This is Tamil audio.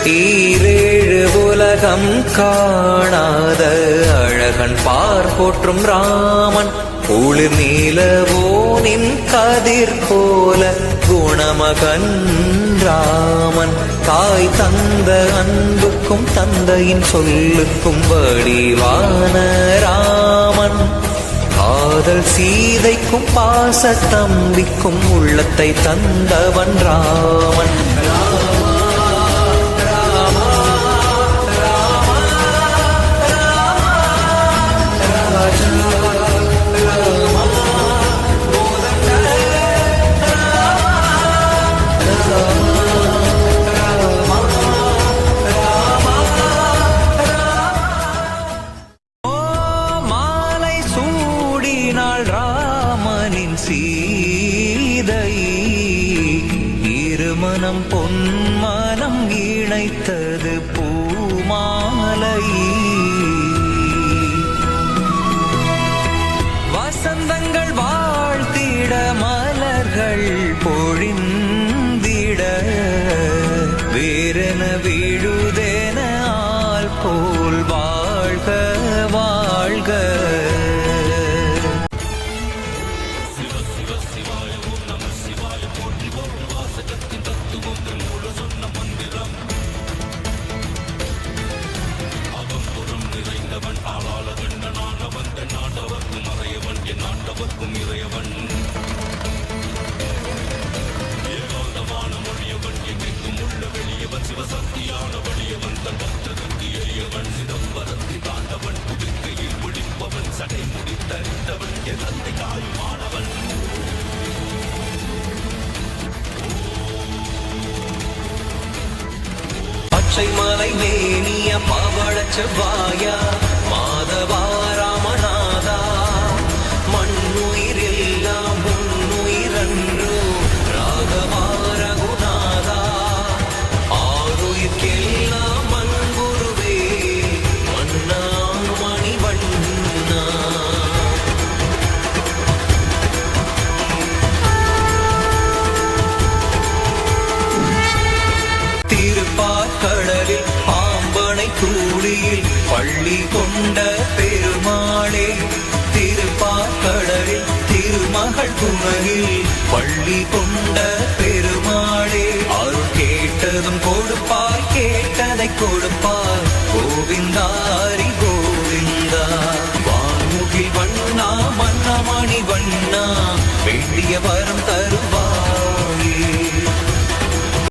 ஈரேழு உலகம் காணாத அழகன் பார் போற்றும் ராமன், குளிர் நீலவோனின் கதிர் போல குணமகன் ராமன். தாய் தந்த அன்புக்கும் தந்தையின் சொல்லுக்கும் வடிவான ராமன், காதல் சீதைக்கும் பாச தம்பிக்கும் உள்ளத்தை தந்தவன் ராமன். ராமனின் சீதை இருமனம் பொன்மனம் இணைத்தது பூமாலை. வசந்தங்கள் வாழ்த்திட மலர்கள் பொழிந்திட வேறென விழுதென ஆள் போல் வாழ்க வாழ்க. பச்சை மலை மேனிய பவழச் செவ்வாயா மாதவா ராமநாதா, மண்ணுயிரெல்லாம் முன்னுயிரன்றோ ராகவா ரகுநாதா, ஆருயிர்க்கெல்லாம் மண்குருவே மன்னா மணிவண்ணா. திருப்பாற்கடலில் பாம்பனை தூளியில் பள்ளி கொண்ட பெருமாளே, திருப்பாற்கடலில் திருமகள் துணையில் பள்ளி கொண்ட பெருமாளே, அருள் கேட்டதும்